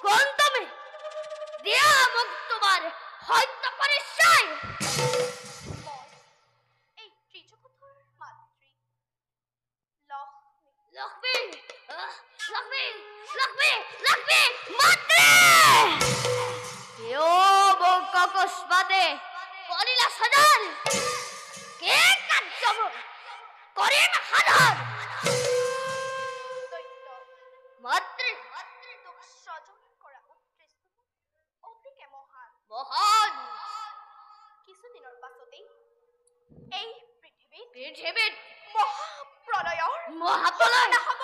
কোন তুমি দিয়া মোক তোমাৰ হত্যা পৰিচয় এই ত্ৰিজগতৰ মাতৃ লক্ষ্মী লক্ষ্মী লক্ষ্মী লক্ষ্মী মাতৃ ইও মোক অকস্মাতে কৰিলা সদন কে কাৰ্য কৰিম সাধন মাতৃ তোক সজন কৰা উদ্দেশ্য অতিকে মহান মহান কিছুদিনৰ পাছতেই এই পৃথিৱীত মহাপ্ৰলয়ৰ মহাপ্ৰলয় হ'ব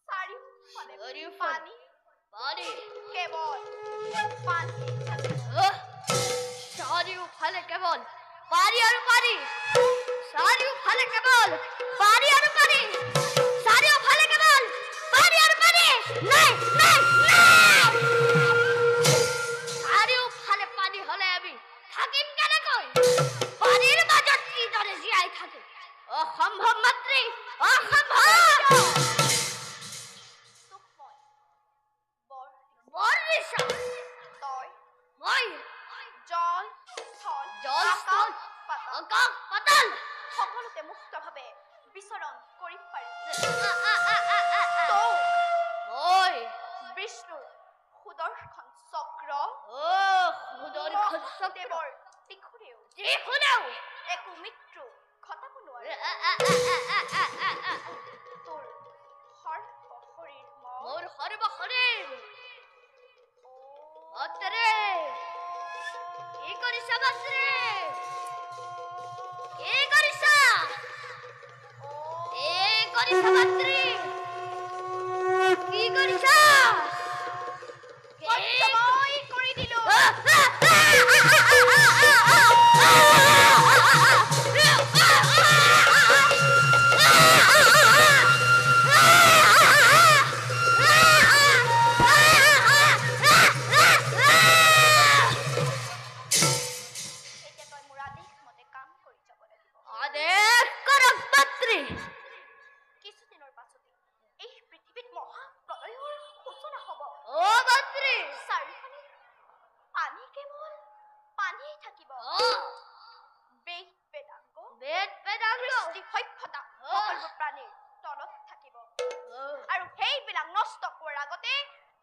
চাৰিওফালে পানী পানী কেৱল পানী চাৰিওফালে কেৱল পানী আৰু পানী চাৰিওফালে কেৱল পানী আৰু পানী চাৰিওফালে কেৱল পানী আৰু পানী নাই নাই নাই চাৰিওফালে পানী হলে আমি থাকিম কেনেকৈ পানীৰ মাজত কিদৰে জীয়াই থাকিম অসম্ভৱ মাতৃ অসম্ভৱ বৰ দিছা তই মই জল স্থল জল স্থল পাতাল আকাশ পাতাল সকলোতে মুক্তভাৱে বিচৰণ কৰিব পাৰি মই বিষ্ণুৰ সুদৰ্শন চক্ৰ সুদৰ্শন দেৱৰ ত্ৰিশূলেও একো মৃত্যু ঘটাব নোৱাৰে তোৰ সৰ্বশৰীৰ মোৰ সৰ্বশৰীৰ মাতৃ কি কৰিছা মাতৃ কি কৰিছা মাতৃ কি কৰিছা মই কৰি দিলো কিছুদিনৰ পাছতে এই পৃথিৱীত মহাপ্ৰলয়ৰ সূচনা হ'ব চাৰিওফালে পানী কেৱল পানীয়ে থাকিব বেদ বেদাংগ সৃষ্টি সভ্যতা সকলোবোৰ প্ৰাণীৰ তলত থাকিব আৰু সেইবিলাক নষ্ট কৰাৰ আগতে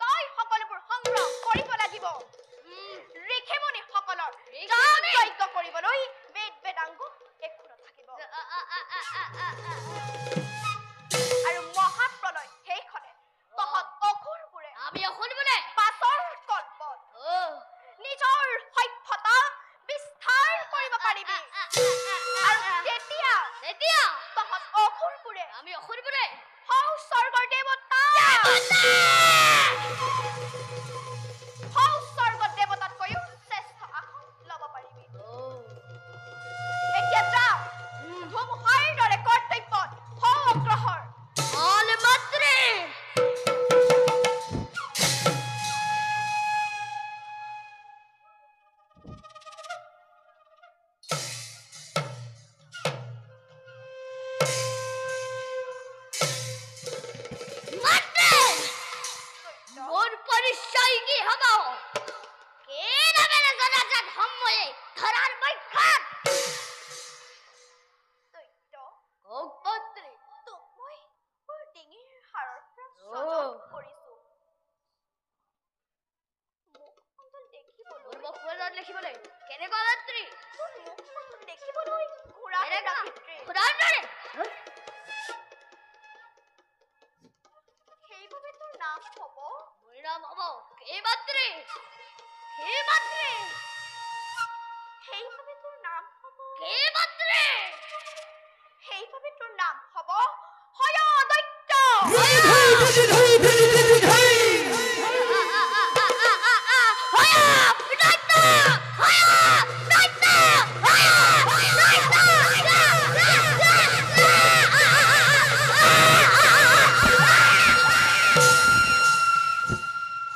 তই সকলোবোৰ সংগ্ৰহ কৰিব লাগিব ঋষিমুনি সকলৰ যজ্ঞ কৰিবলৈ বেদ বেদাংগ একো নাথাকিব আৰু মহাপ্ৰলয় সেইখনে তহঁত অসুৰবোৰে আমি অসুৰবোৰে পাছৰ কল্পত নিজৰ সভ্যতা বিস্তাৰ কৰিব পাৰিবি আৰু তেতিয়া তহঁত অসুৰবোৰে আমি অসুৰবোৰে স্বৰ্গৰ দেৱতা স্বৰ্গৰ দেৱতাতকৈও শ্ৰেষ্ঠ আসন ল'ব পাৰিবি এতিয়া যা ধুমুহাৰ দৰে কৰ্তব্যত অগ্ৰসৰ মাতৃ মোৰ পৰিচয় কি হব কে নামেৰে জনাজাত হম মই ধৰাৰ বৈখ্যাত কক মাতৃ তোক মই মোৰ ডিঙিৰ হাড়ৰ পৰা সজন কৰিছো মুখমণ্ডল দেখিবলৈ মোৰ মুখমণ্ডল দেখিবলৈ কেনেকুৱা মাতৃ তোৰ মুখমণ্ডল দেখিবলৈ ঘোঁৰাৰ আকৃতিৰ খুৰাৰ দৰে সেইবাবে তোৰ নাম হ'ব মোৰ নাম হব কে মাতৃ সেইবাবে তোৰ নাম হ'ব কে মাতৃ সেইবাবে তোৰ নাম হ'ব হয় দৈত্য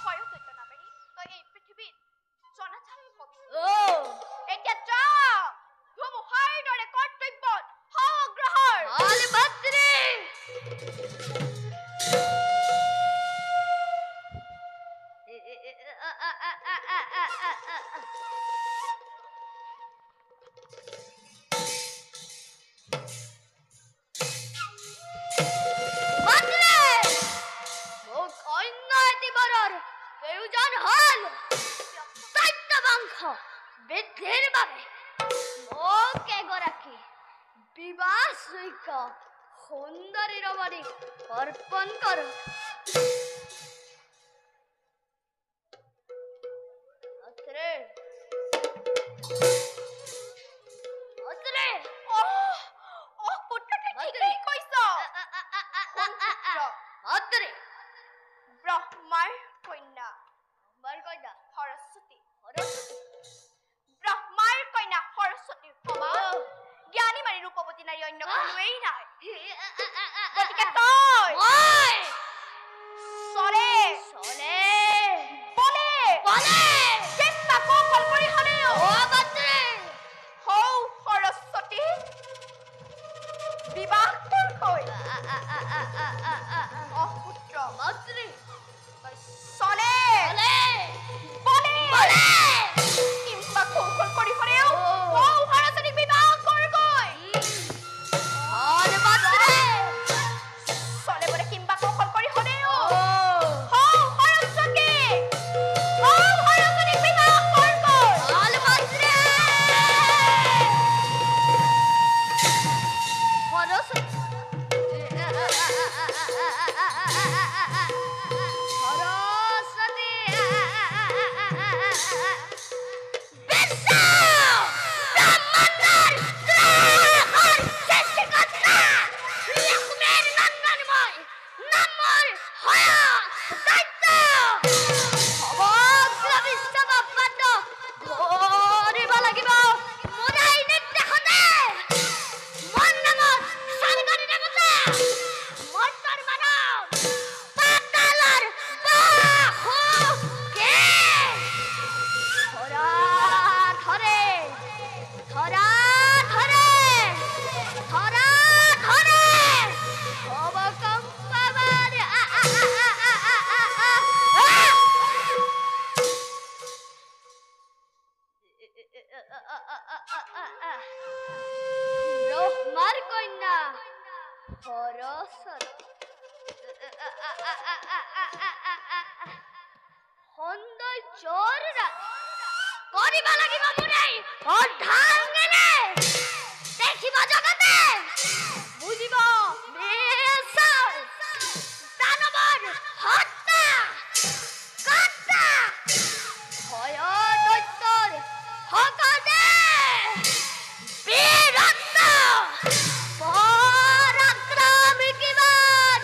হয় দৈত্য নামেৰে তই এই পৃথিৱীত জনাজাত হবি বৃদ্ধিৰ বাবে মোক এগৰাকী বিবাহযোগ্য সুন্দৰী ৰমণীক অৰ্পণ কৰোঁ। পুত্ৰটি ঠিকেই কৈছ। ব্ৰহ্মাৰ কন্যা সৰস্বতী। ব্ৰহ্মাৰ কন্যা সৰস্বতীৰ সমান জ্ঞানী মাৰি ৰূপৱতী নাৰী অন্য কোনোৱেই নাই। গতিকে তই চলে কেম্বা কৌশল কৰি হলেও হৌ সৰস্বতী বিবাহ কৰকৈ। পুত্ৰ চলে কিম্বা কৌশল কৰি হলেও হৌ সৰস্বতীক বিবাহ কৰকৈ। চলে বোলে কিম্বা কৌশল কৰি হলেও হৌ সৰস্বতীক বিবাহ কৰকৈ। ব্ৰহ্মাৰ কন্যা সৰস্বতী সৌন্দৰ্যৰ কৰিব লাগিব মোৰে অৰ্ধাংগিনী। দেখিব জগতে বুজিব মেছৰ দানৱৰ হত্যা কাটা ভয় দৈত্যৰ সকলে বীৰত্ব পৰাক্ৰমী কিমান